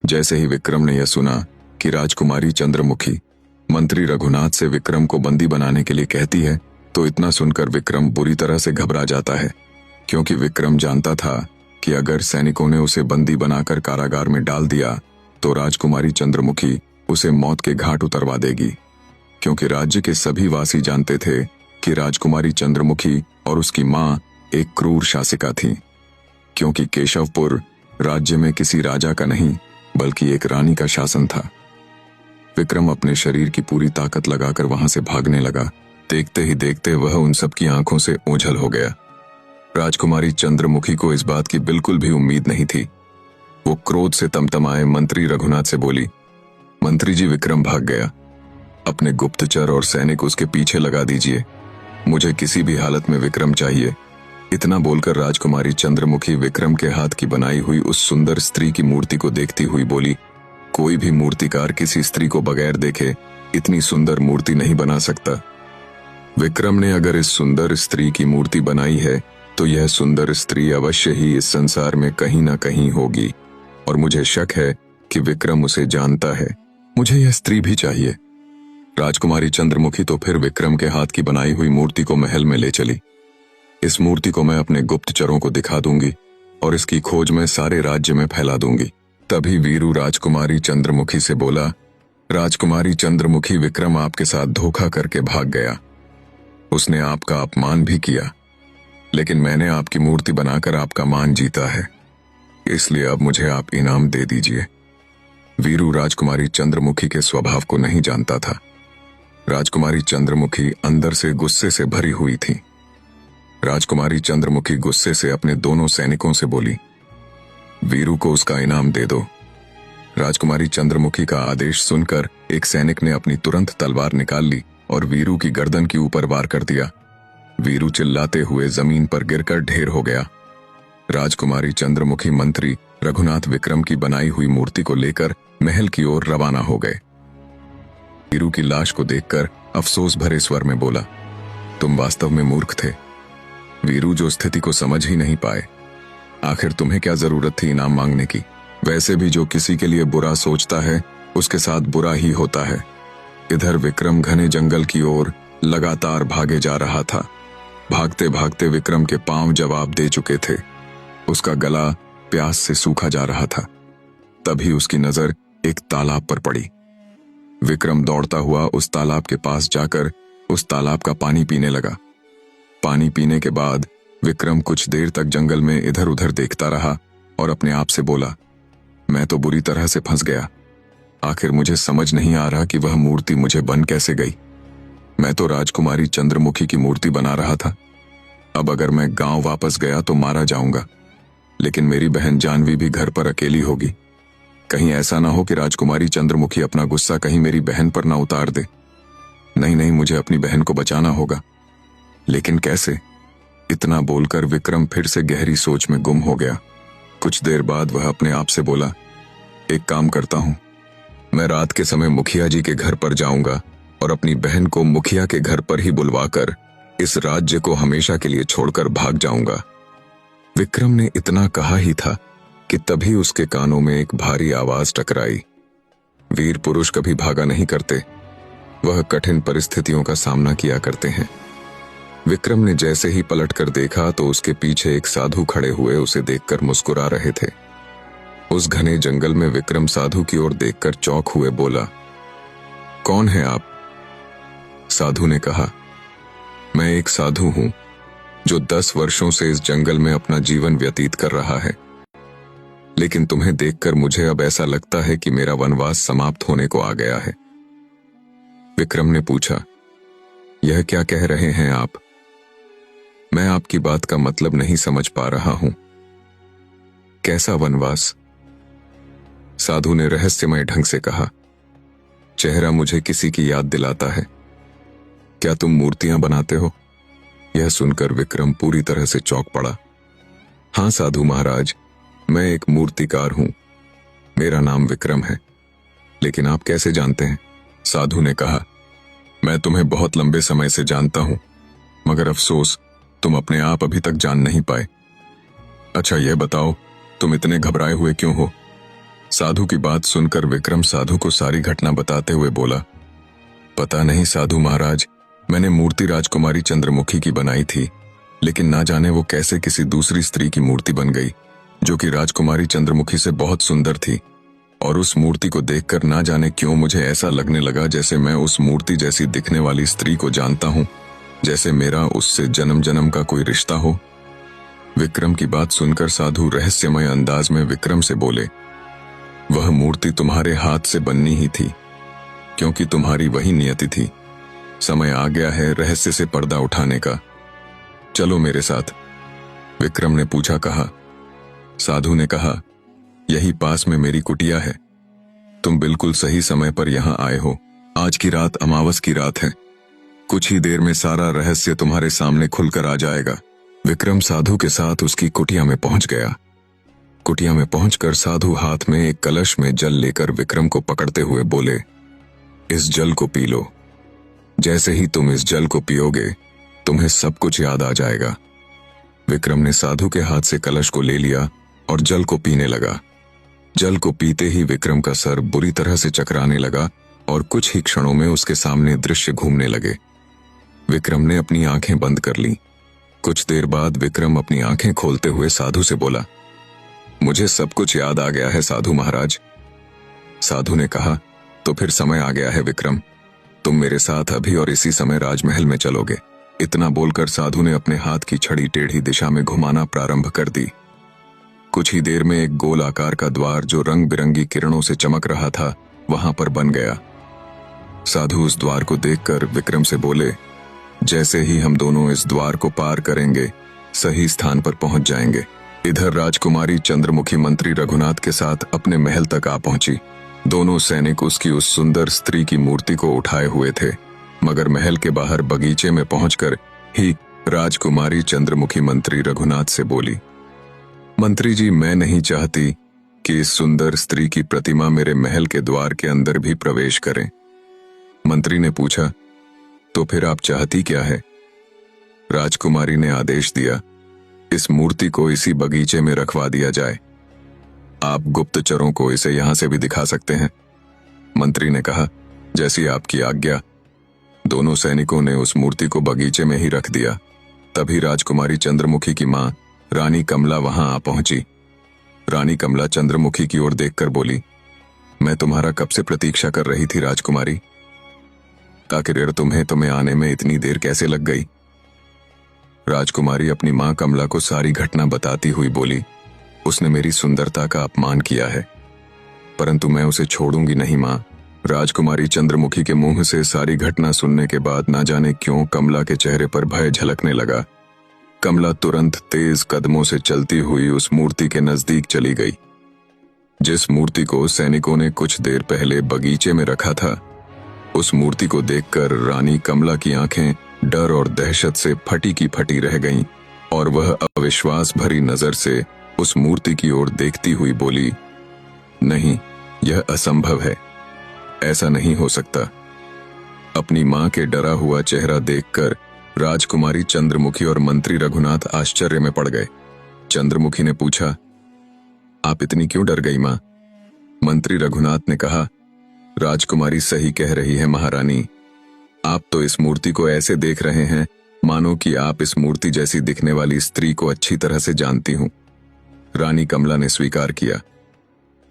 जैसे ही विक्रम ने यह सुना कि राजकुमारी चंद्रमुखी मंत्री रघुनाथ से विक्रम को बंदी बनाने के लिए कहती है, तो इतना सुनकर विक्रम बुरी तरह से घबरा जाता है, क्योंकि विक्रम जानता था कि अगर सैनिकों ने उसे बंदी बनाकर कारागार में डाल दिया तो राजकुमारी चंद्रमुखी उसे मौत के घाट उतरवा देगी। क्योंकि राज्य के सभी वासी जानते थे कि राजकुमारी चंद्रमुखी और उसकी मां एक क्रूर शासिका थी, क्योंकि केशवपुर राज्य में किसी राजा का नहीं बल्कि एक रानी का शासन था। विक्रम अपने शरीर की पूरी ताकत लगाकर वहां से भागने लगा। देखते ही देखते वह उन सबकी आंखों से ओझल हो गया। राजकुमारी चंद्रमुखी को इस बात की बिल्कुल भी उम्मीद नहीं थी। वो क्रोध से तमतमाए मंत्री रघुनाथ से बोली, मंत्री जी, विक्रम भाग गया। अपने गुप्तचर और सैनिक उसके पीछे लगा दीजिए। मुझे किसी भी हालत में विक्रम चाहिए। इतना बोलकर राजकुमारी चंद्रमुखी विक्रम के हाथ की बनाई हुई उस सुंदर स्त्री की मूर्ति को देखती हुई बोली, कोई भी मूर्तिकार किसी स्त्री को बगैर देखे इतनी सुंदर मूर्ति नहीं बना सकता। विक्रम ने अगर इस सुंदर स्त्री की मूर्ति बनाई है तो यह सुंदर स्त्री अवश्य ही इस संसार में कहीं ना कहीं होगी, और मुझे शक है कि विक्रम उसे जानता है। मुझे यह स्त्री भी चाहिए। राजकुमारी चंद्रमुखी तो फिर विक्रम के हाथ की बनाई हुई मूर्ति को महल में ले चली। इस मूर्ति को मैं अपने गुप्तचरों को दिखा दूंगी और इसकी खोज में सारे राज्य में फैला दूंगी। तभी वीरू राजकुमारी चंद्रमुखी से बोला, राजकुमारी चंद्रमुखी, विक्रम आपके साथ धोखा करके भाग गया। उसने आपका अपमान भी किया, लेकिन मैंने आपकी मूर्ति बनाकर आपका मान जीता है, इसलिए अब मुझे आप इनाम दे दीजिए। वीरू राजकुमारी चंद्रमुखी के स्वभाव को नहीं जानता था। राजकुमारी चंद्रमुखी अंदर से गुस्से से भरी हुई थी। राजकुमारी चंद्रमुखी गुस्से से अपने दोनों सैनिकों से बोली, वीरू को उसका इनाम दे दो। राजकुमारी चंद्रमुखी का आदेश सुनकर एक सैनिक ने अपनी तुरंत तलवार निकाल ली और वीरू की गर्दन के ऊपर वार कर दिया। वीरू चिल्लाते हुए जमीन पर गिरकर ढेर हो गया। राजकुमारी चंद्रमुखी मंत्री रघुनाथ विक्रम की बनाई हुई मूर्ति को लेकर महल की ओर रवाना हो गए। वीरू की लाश को देखकर अफसोस भरे स्वर में बोला, तुम वास्तव में मूर्ख थे। वीरू जो स्थिति को समझ ही नहीं पाए। आखिर तुम्हें क्या जरूरत थी इनाम मांगने की? वैसे भी जो किसी के लिए बुरा सोचता है उसके साथ बुरा ही होता है। इधर विक्रम घने जंगल की ओर लगातार भागे जा रहा था। भागते भागते विक्रम के पांव जवाब दे चुके थे। उसका गला प्यास से सूखा जा रहा था। तभी उसकी नजर एक तालाब पर पड़ी। विक्रम दौड़ता हुआ उस तालाब के पास जाकर उस तालाब का पानी पीने लगा। पानी पीने के बाद विक्रम कुछ देर तक जंगल में इधर उधर देखता रहा और अपने आप से बोला, मैं तो बुरी तरह से फंस गया। आखिर मुझे समझ नहीं आ रहा कि वह मूर्ति मुझे बन कैसे गई। मैं तो राजकुमारी चंद्रमुखी की मूर्ति बना रहा था। अब अगर मैं गांव वापस गया तो मारा जाऊंगा, लेकिन मेरी बहन जानवी भी घर पर अकेली होगी। कहीं ऐसा ना हो कि राजकुमारी चंद्रमुखी अपना गुस्सा कहीं मेरी बहन पर ना उतार दे। नहीं नहीं, मुझे अपनी बहन को बचाना होगा, लेकिन कैसे? इतना बोलकर विक्रम फिर से गहरी सोच में गुम हो गया। कुछ देर बाद वह अपने आप से बोला, एक काम करता हूं, मैं रात के समय मुखिया जी के घर पर जाऊंगा और अपनी बहन को मुखिया के घर पर ही बुलवाकर इस राज्य को हमेशा के लिए छोड़कर भाग जाऊंगा। विक्रम ने इतना कहा ही था कि तभी उसके कानों में एक भारी आवाज टकराई। वीर पुरुष कभी भागा नहीं करते, वह कठिन परिस्थितियों का सामना किया करते हैं। विक्रम ने जैसे ही पलटकर देखा तो उसके पीछे एक साधु खड़े हुए उसे देखकर मुस्कुरा रहे थे। उस घने जंगल में विक्रम साधु की ओर देखकर चौंक हुए बोला, कौन है आप? साधु ने कहा, मैं एक साधु हूं जो 10 वर्षों से इस जंगल में अपना जीवन व्यतीत कर रहा है, लेकिन तुम्हें देखकर मुझे अब ऐसा लगता है कि मेरा वनवास समाप्त होने को आ गया है। विक्रम ने पूछा, यह क्या कह रहे हैं आप? मैं आपकी बात का मतलब नहीं समझ पा रहा हूं। कैसा वनवास? साधु ने रहस्यमय ढंग से कहा, चेहरा मुझे किसी की याद दिलाता है। क्या तुम मूर्तियां बनाते हो? यह सुनकर विक्रम पूरी तरह से चौंक पड़ा। हां साधु महाराज, मैं एक मूर्तिकार हूं। मेरा नाम विक्रम है। लेकिन आप कैसे जानते हैं? साधु ने कहा, मैं तुम्हें बहुत लंबे समय से जानता हूं, मगर अफसोस तुम अपने आप अभी तक जान नहीं पाए। अच्छा यह बताओ, तुम इतने घबराए हुए क्यों हो? साधु की बात सुनकर विक्रम साधु को सारी घटना बताते हुए बोला, पता नहीं साधु महाराज, मैंने मूर्ति राजकुमारी चंद्रमुखी की बनाई थी, लेकिन ना जाने वो कैसे किसी दूसरी स्त्री की मूर्ति बन गई जो कि राजकुमारी चंद्रमुखी से बहुत सुंदर थी। और उस मूर्ति को देखकर ना जाने क्यों मुझे ऐसा लगने लगा जैसे मैं उस मूर्ति जैसी दिखने वाली स्त्री को जानता हूं, जैसे मेरा उससे जन्म जन्म का कोई रिश्ता हो। विक्रम की बात सुनकर साधु रहस्यमय अंदाज में विक्रम से बोले, वह मूर्ति तुम्हारे हाथ से बननी ही थी, क्योंकि तुम्हारी वही नियति थी। समय आ गया है रहस्य से पर्दा उठाने का, चलो मेरे साथ। विक्रम ने पूछा कहा। साधु ने कहा, यही पास में मेरी कुटिया है, तुम बिल्कुल सही समय पर यहां आए हो। आज की रात अमावस की रात है, कुछ ही देर में सारा रहस्य तुम्हारे सामने खुलकर आ जाएगा। विक्रम साधु के साथ उसकी कुटिया में पहुंच गया। कुटिया में पहुंचकर साधु हाथ में एक कलश में जल लेकर विक्रम को पकड़ते हुए बोले, इस जल को पी लो। जैसे ही तुम इस जल को पियोगे तुम्हें सब कुछ याद आ जाएगा। विक्रम ने साधु के हाथ से कलश को ले लिया और जल को पीने लगा। जल को पीते ही विक्रम का सर बुरी तरह से चकराने लगा और कुछ ही क्षणों में उसके सामने दृश्य घूमने लगे। विक्रम ने अपनी आंखें बंद कर लीं। कुछ देर बाद विक्रम अपनी आंखें खोलते हुए साधु से बोला, मुझे सब कुछ याद आ गया है साधु महाराज। साधु ने कहा, तो फिर समय आ गया है विक्रम, तुम मेरे साथ अभी और इसी समय राजमहल में चलोगे। इतना बोलकर साधु ने अपने हाथ की छड़ी टेढ़ी दिशा में घुमाना प्रारंभ कर दी। कुछ ही देर में एक गोल आकार का द्वार जो रंग बिरंगी किरणों से चमक रहा था वहां पर बन गया। साधु उस द्वार को देखकर विक्रम से बोले, जैसे ही हम दोनों इस द्वार को पार करेंगे सही स्थान पर पहुंच जाएंगे। इधर राजकुमारी चंद्रमुखी मंत्री रघुनाथ के साथ अपने महल तक आ पहुंची। दोनों सैनिक उसकी उस सुंदर स्त्री की मूर्ति को उठाए हुए थे, मगर महल के बाहर बगीचे में पहुंचकर ही राजकुमारी चंद्रमुखी मंत्री रघुनाथ से बोली, मंत्री जी, मैं नहीं चाहती कि इस सुंदर स्त्री की प्रतिमा मेरे महल के द्वार के अंदर भी प्रवेश करे। मंत्री ने पूछा, तो फिर आप चाहती क्या है? राजकुमारी ने आदेश दिया, इस मूर्ति को इसी बगीचे में रखवा दिया जाए। आप गुप्तचरों को इसे यहां से भी दिखा सकते हैं। मंत्री ने कहा, जैसी आपकी आज्ञा। दोनों सैनिकों ने उस मूर्ति को बगीचे में ही रख दिया। तभी राजकुमारी चंद्रमुखी की मां रानी कमला वहां आ पहुंची। रानी कमला चंद्रमुखी की ओर देखकर बोली, मैं तुम्हारा कब से प्रतीक्षा कर रही थी राजकुमारी। आखिर तुम्हें आने में इतनी देर कैसे लग गई? राजकुमारी अपनी मां कमला को सारी घटना बताती हुई बोली, उसने मेरी सुंदरता का अपमान किया है, परंतु मैं उसे छोड़ूंगी नहीं मां। राजकुमारी चंद्रमुखी के मुंह से सारी घटना सुनने के बाद ना जाने क्यों कमला के चेहरे पर भय झलकने लगा। कमला तुरंत तेज कदमों से चलती हुई उस मूर्ति के नजदीक चली गई, जिस मूर्ति को सैनिकों ने कुछ देर पहले बगीचे में रखा था। उस मूर्ति को देखकर रानी कमला की आंखें डर और दहशत से फटी की फटी रह गईं और वह अविश्वास भरी नजर से उस मूर्ति की ओर देखती हुई बोली, नहीं, यह असंभव है, ऐसा नहीं हो सकता। अपनी मां के डरा हुआ चेहरा देखकर राजकुमारी चंद्रमुखी और मंत्री रघुनाथ आश्चर्य में पड़ गए। चंद्रमुखी ने पूछा, आप इतनी क्यों डर गई मां? मंत्री रघुनाथ ने कहा, राजकुमारी सही कह रही है महारानी, आप तो इस मूर्ति को ऐसे देख रहे हैं मानो कि आप इस मूर्ति जैसी दिखने वाली स्त्री को अच्छी तरह से जानती हूं। रानी कमला ने स्वीकार किया,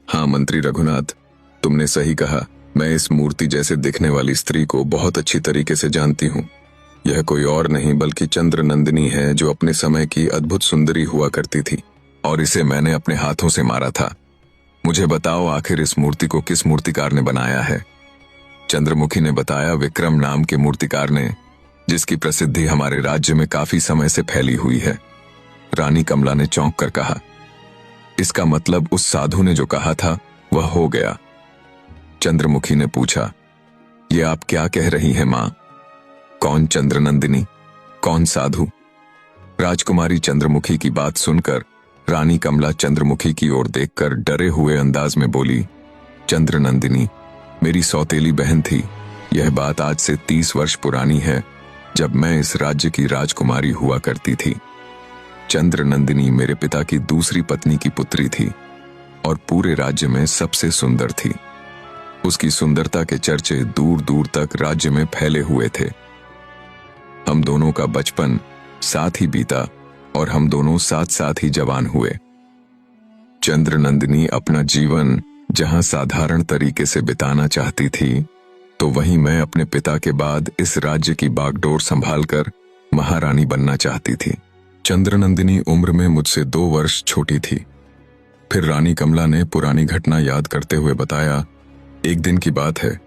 हाँ मंत्री रघुनाथ, तुमने सही कहा, मैं इस मूर्ति जैसे दिखने वाली स्त्री को बहुत अच्छी तरीके से जानती हूं। यह कोई और नहीं बल्कि चंद्र नंदिनी है, जो अपने समय की अद्भुत सुंदरी हुआ करती थी और इसे मैंने अपने हाथों से मारा था। मुझे बताओ, आखिर इस मूर्ति को किस मूर्तिकार ने बनाया है? चंद्रमुखी ने बताया, विक्रम नाम के मूर्तिकार ने, जिसकी प्रसिद्धि हमारे राज्य में काफी समय से फैली हुई है। रानी कमला ने चौंक कर कहा, इसका मतलब उस साधु ने जो कहा था वह हो गया। चंद्रमुखी ने पूछा, ये आप क्या कह रही हैं मां? कौन चंद्रनंदिनी, कौन साधु? राजकुमारी चंद्रमुखी की बात सुनकर रानी कमला चंद्रमुखी की ओर देखकर डरे हुए अंदाज में बोली, चंद्रनंदिनी मेरी सौतेली बहन थी। यह बात आज से 30 वर्ष पुरानी है, जब मैं इस राज्य की राजकुमारी हुआ करती थी। चंद्रनंदिनी मेरे पिता की दूसरी पत्नी की पुत्री थी। और पूरे राज्य में सबसे सुंदर थी। उसकी सुंदरता के चर्चे दूर दूर तक राज्य में फैले हुए थे। हम दोनों का बचपन साथ ही बीता और हम दोनों साथ साथ ही जवान हुए। चंद्रनंदिनी अपना जीवन जहां साधारण तरीके से बिताना चाहती थी, तो वहीं मैं अपने पिता के बाद इस राज्य की बागडोर संभालकर महारानी बनना चाहती थी। चंद्रनंदिनी उम्र में मुझसे 2 वर्ष छोटी थी। फिर रानी कमला ने पुरानी घटना याद करते हुए बताया, एक दिन की बात है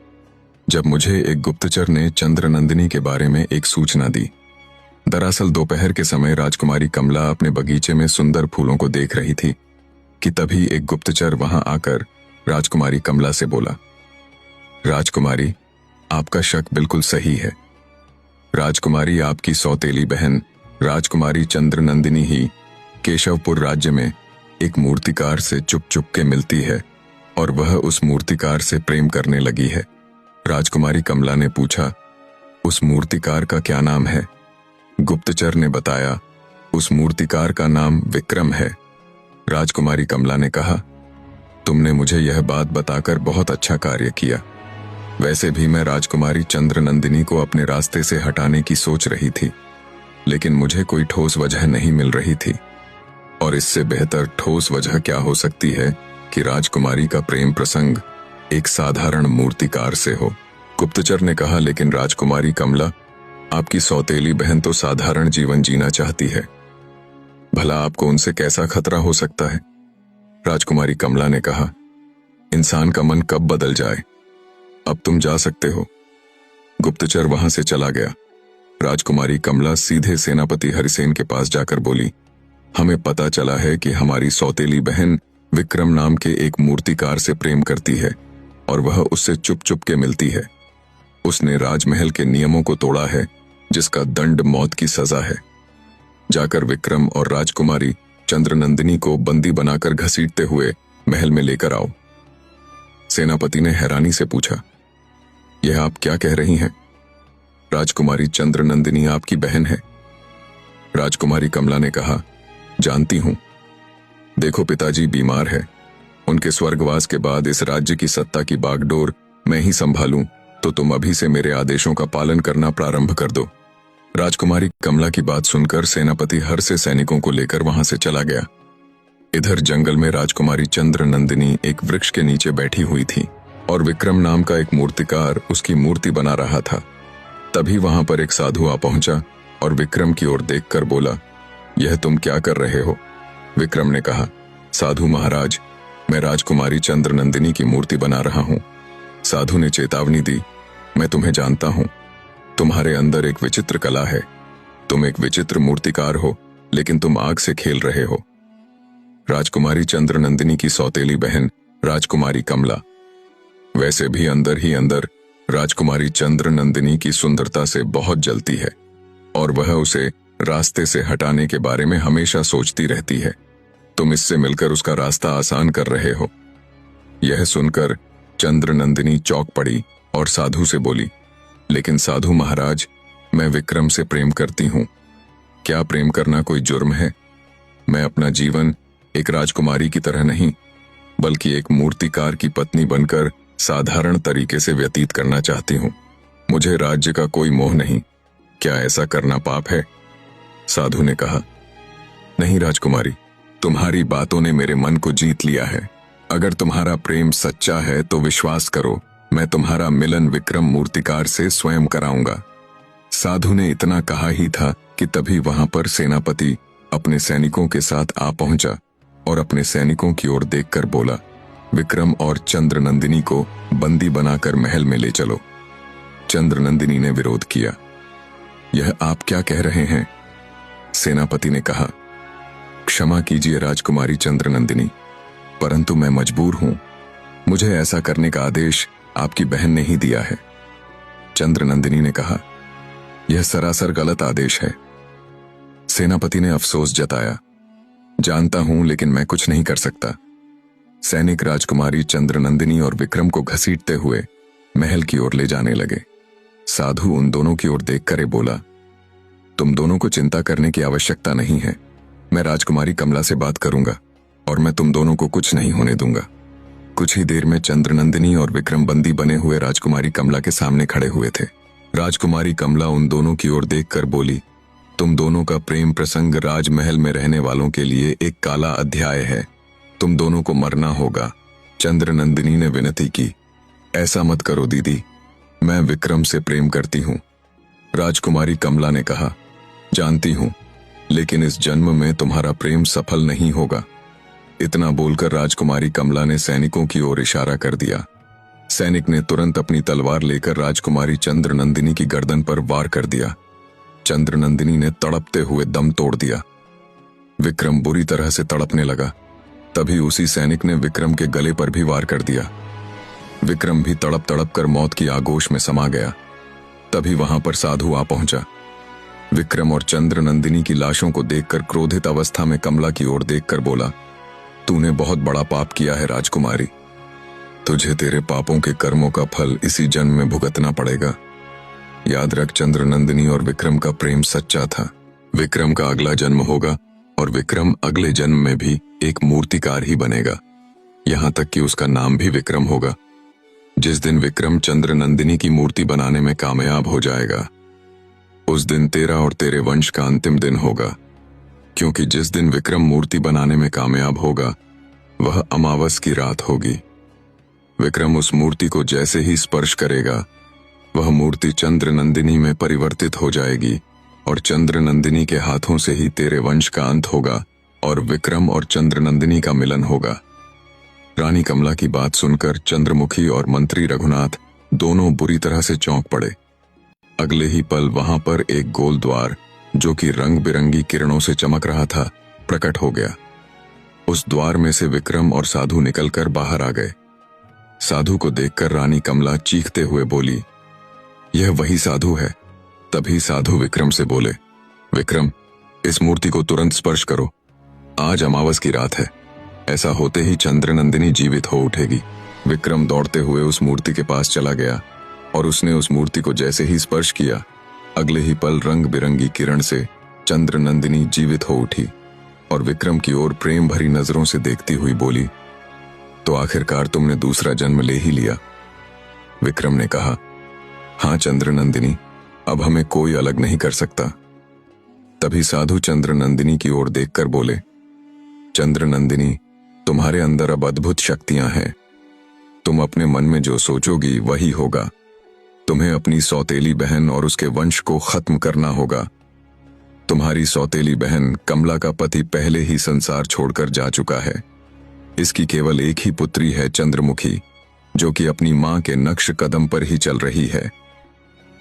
जब मुझे एक गुप्तचर ने चंद्रनंदिनी के बारे में एक सूचना दी। दरअसल दोपहर के समय राजकुमारी कमला अपने बगीचे में सुंदर फूलों को देख रही थी कि तभी एक गुप्तचर वहां आकर राजकुमारी कमला से बोला, राजकुमारी, आपका शक बिल्कुल सही है। राजकुमारी, आपकी सौतेली बहन राजकुमारी चंद्रनंदिनी ही केशवपुर राज्य में एक मूर्तिकार से चुप चुप के मिलती है और वह उस मूर्तिकार से प्रेम करने लगी है। राजकुमारी कमला ने पूछा, उस मूर्तिकार का क्या नाम है? गुप्तचर ने बताया, उस मूर्तिकार का नाम विक्रम है। राजकुमारी कमला ने कहा, तुमने मुझे यह बात बताकर बहुत अच्छा कार्य किया। वैसे भी मैं राजकुमारी चंद्रनंदिनी को अपने रास्ते से हटाने की सोच रही थी, लेकिन मुझे कोई ठोस वजह नहीं मिल रही थी। और इससे बेहतर ठोस वजह क्या हो सकती है कि राजकुमारी का प्रेम प्रसंग एक साधारण मूर्तिकार से हो। गुप्तचर ने कहा, लेकिन राजकुमारी कमला, आपकी सौतेली बहन तो साधारण जीवन जीना चाहती है। भला आपको उनसे कैसा खतरा हो सकता है? राजकुमारी कमला ने कहा, इंसान का मन कब बदल जाए। अब तुम जा सकते हो। गुप्तचर वहां से चला गया। राजकुमारी कमला सीधे सेनापति हरिसेन के पास जाकर बोली, हमें पता चला है कि हमारी सौतेली बहन विक्रम नाम के एक मूर्तिकार से प्रेम करती है और वह उससे चुप चुप के मिलती है। उसने राजमहल के नियमों को तोड़ा है, जिसका दंड मौत की सजा है। जाकर विक्रम और राजकुमारी चंद्रनंदिनी को बंदी बनाकर घसीटते हुए महल में लेकर आओ। सेनापति ने हैरानी से पूछा, यह आप क्या कह रही हैं? राजकुमारी चंद्रनंदिनी आपकी बहन है। राजकुमारी कमला ने कहा, जानती हूं। देखो, पिताजी बीमार है। उनके स्वर्गवास के बाद इस राज्य की सत्ता की बागडोर मैं ही संभालूं, तो तुम अभी से मेरे आदेशों का पालन करना प्रारंभ कर दो। राजकुमारी कमला की बात सुनकर सेनापति हर से सैनिकों को लेकर वहां से चला गया। इधर जंगल में राजकुमारी चंद्रनंदिनी एक वृक्ष के नीचे बैठी हुई थी और विक्रम नाम का एक मूर्तिकार उसकी मूर्ति बना रहा था। तभी वहां पर एक साधु आ पहुंचा और विक्रम की ओर देखकर बोला, यह तुम क्या कर रहे हो? विक्रम ने कहा, साधु महाराज, मैं राजकुमारी चंद्रनंदिनी की मूर्ति बना रहा हूं। साधु ने चेतावनी दी, मैं तुम्हें जानता हूं। तुम्हारे अंदर एक विचित्र कला है। तुम एक विचित्र मूर्तिकार हो, लेकिन तुम आग से खेल रहे हो। राजकुमारी चंद्रनंदिनी की सौतेली बहन राजकुमारी कमला वैसे भी अंदर ही अंदर राजकुमारी चंद्रनंदिनी की सुंदरता से बहुत जलती है और वह उसे रास्ते से हटाने के बारे में हमेशा सोचती रहती है। तुम इससे मिलकर उसका रास्ता आसान कर रहे हो। यह सुनकर चंद्रनंदिनी चौंक पड़ी और साधु से बोली, लेकिन साधु महाराज, मैं विक्रम से प्रेम करती हूं। क्या प्रेम करना कोई जुर्म है? मैं अपना जीवन एक राजकुमारी की तरह नहीं, बल्कि एक मूर्तिकार की पत्नी बनकर साधारण तरीके से व्यतीत करना चाहती हूं। मुझे राज्य का कोई मोह नहीं। क्या ऐसा करना पाप है? साधु ने कहा, नहीं राजकुमारी, तुम्हारी बातों ने मेरे मन को जीत लिया है। अगर तुम्हारा प्रेम सच्चा है तो विश्वास करो, मैं तुम्हारा मिलन विक्रम मूर्तिकार से स्वयं कराऊंगा। साधु ने इतना कहा ही था कि तभी वहां पर सेनापति अपने सैनिकों के साथ आ पहुंचा और अपने सैनिकों की ओर देखकर बोला, विक्रम और चंद्रनंदिनी को बंदी बनाकर महल में ले चलो। चंद्रनंदिनी ने विरोध किया। यह आप क्या कह रहे हैं? सेनापति ने कहा, क्षमा कीजिए राजकुमारी चंद्रनंदिनी, परंतु मैं मजबूर हूं। मुझे ऐसा करने का आदेश आपकी बहन ने ही दिया है। चंद्रनंदिनी ने कहा, यह सरासर गलत आदेश है। सेनापति ने अफसोस जताया, जानता हूं, लेकिन मैं कुछ नहीं कर सकता। सैनिक राजकुमारी चंद्रनंदिनी और विक्रम को घसीटते हुए महल की ओर ले जाने लगे। साधु उन दोनों की ओर देखकर बोला, तुम दोनों को चिंता करने की आवश्यकता नहीं है। मैं राजकुमारी कमला से बात करूंगा। और मैं तुम दोनों को कुछ नहीं होने दूंगा। कुछ ही देर में चंद्रनंदिनी और विक्रम बंदी बने हुए राजकुमारी कमला के सामने खड़े हुए थे। राजकुमारी कमला उन दोनों की ओर देखकर बोली, तुम दोनों का प्रेम प्रसंग राजमहल में रहने वालों के लिए एक काला अध्याय है। तुम दोनों को मरना होगा। चंद्रनंदिनी ने विनती की, ऐसा मत करो दीदी, मैं विक्रम से प्रेम करती हूँ। राजकुमारी कमला ने कहा, जानती हूँ, लेकिन इस जन्म में तुम्हारा प्रेम सफल नहीं होगा। इतना बोलकर राजकुमारी कमला ने सैनिकों की ओर इशारा कर दिया। सैनिक ने तुरंत अपनी तलवार लेकर राजकुमारी चंद्रनंदिनी की गर्दन पर वार कर दिया। चंद्रनंदिनी ने तड़पते हुए दम तोड़ दिया। विक्रम बुरी तरह से तड़पने लगा। तभी उसी सैनिक ने विक्रम के गले पर भी वार कर दिया। विक्रम भी तड़प तड़प कर मौत की आगोश में समा गया। तभी वहां पर साधु आ पहुंचा। विक्रम और चंद्रनंदिनी की लाशों को देखकर क्रोधित अवस्था में कमला की ओर देखकर बोला, तूने बहुत बड़ा पाप किया है राजकुमारी। तुझे तेरे पापों के कर्मों का फल इसी जन्म में भुगतना पड़ेगा। याद रख, चंद्रनंदिनी और विक्रम का प्रेम सच्चा था। विक्रम का अगला जन्म होगा और विक्रम अगले जन्म में भी एक मूर्तिकार ही बनेगा, यहां तक कि उसका नाम भी विक्रम होगा। जिस दिन विक्रम चंद्रनंदिनी की मूर्ति बनाने में कामयाब हो जाएगा, उस दिन तेरा और तेरे वंश का अंतिम दिन होगा, क्योंकि जिस दिन विक्रम मूर्ति बनाने में कामयाब होगा वह अमावस की रात होगी। विक्रम उस मूर्ति को जैसे ही स्पर्श करेगा, वह मूर्ति चंद्रनंदिनी में परिवर्तित हो जाएगी और चंद्रनंदिनी के हाथों से ही तेरे वंश का अंत होगा और विक्रम और चंद्रनंदिनी का मिलन होगा। रानी कमला की बात सुनकर चंद्रमुखी और मंत्री रघुनाथ दोनों बुरी तरह से चौंक पड़े। अगले ही पल वहां पर एक गोल द्वार, जो कि रंग बिरंगी किरणों से चमक रहा था, प्रकट हो गया। उस द्वार में से विक्रम और साधु निकलकर बाहर आ गए। साधु को देखकर रानी कमला चीखते हुए बोली, यह वही साधु है। तभी साधु विक्रम से बोले, विक्रम, इस मूर्ति को तुरंत स्पर्श करो। आज अमावस की रात है। ऐसा होते ही चंद्रनंदिनी जीवित हो उठेगी। विक्रम दौड़ते हुए उस मूर्ति के पास चला गया और उसने उस मूर्ति को जैसे ही स्पर्श किया, अगले ही पल रंग बिरंगी किरण से चंद्रनंदिनी जीवित हो उठी और विक्रम की ओर प्रेम भरी नजरों से देखती हुई बोली, तो आखिरकार तुमने दूसरा जन्म ले ही लिया। विक्रम ने कहा, हाँ चंद्रनंदिनी, अब हमें कोई अलग नहीं कर सकता। तभी साधु चंद्रनंदिनी की ओर देखकर बोले, चंद्रनंदिनी, तुम्हारे अंदर अब अद्भुत शक्तियां हैं। तुम अपने मन में जो सोचोगी वही होगा। तुम्हें अपनी सौतेली बहन और उसके वंश को खत्म करना होगा। तुम्हारी सौतेली बहन कमला का पति पहले ही संसार छोड़कर जा चुका है। इसकी केवल एक ही पुत्री है, चंद्रमुखी, जो कि अपनी मां के नक्श कदम पर ही चल रही है।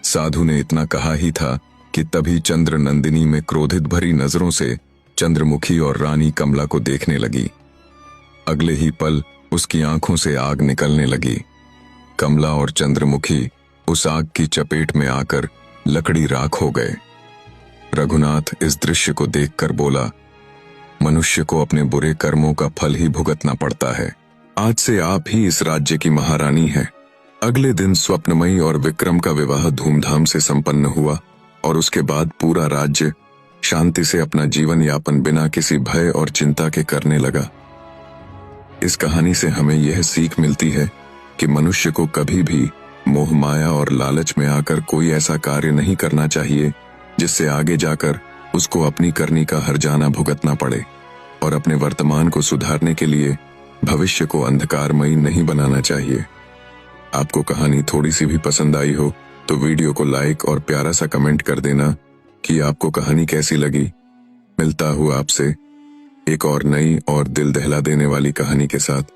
साधु ने इतना कहा ही था कि तभी चंद्रनंदिनी में क्रोधित भरी नजरों से चंद्रमुखी और रानी कमला को देखने लगी। अगले ही पल उसकी आंखों से आग निकलने लगी। कमला और चंद्रमुखी उस आग की चपेट में आकर लकड़ी राख हो गए। रघुनाथ इस दृश्य को देखकर बोला, मनुष्य को अपने बुरे कर्मों का फल ही भुगतना पड़ता है। आज से आप ही इस राज्य की महारानी हैं। अगले दिन स्वप्नमयी और विक्रम का विवाह धूमधाम से संपन्न हुआ और उसके बाद पूरा राज्य शांति से अपना जीवन यापन बिना किसी भय और चिंता के करने लगा। इस कहानी से हमें यह सीख मिलती है कि मनुष्य को कभी भी मोह माया और लालच में आकर कोई ऐसा कार्य नहीं करना चाहिए जिससे आगे जाकर उसको अपनी करनी का हर्जाना भुगतना पड़े, और अपने वर्तमान को सुधारने के लिए भविष्य को अंधकारमयी नहीं बनाना चाहिए। आपको कहानी थोड़ी सी भी पसंद आई हो तो वीडियो को लाइक और प्यारा सा कमेंट कर देना कि आपको कहानी कैसी लगी। मिलता हूँ आपसे एक और नई और दिल दहला देने वाली कहानी के साथ।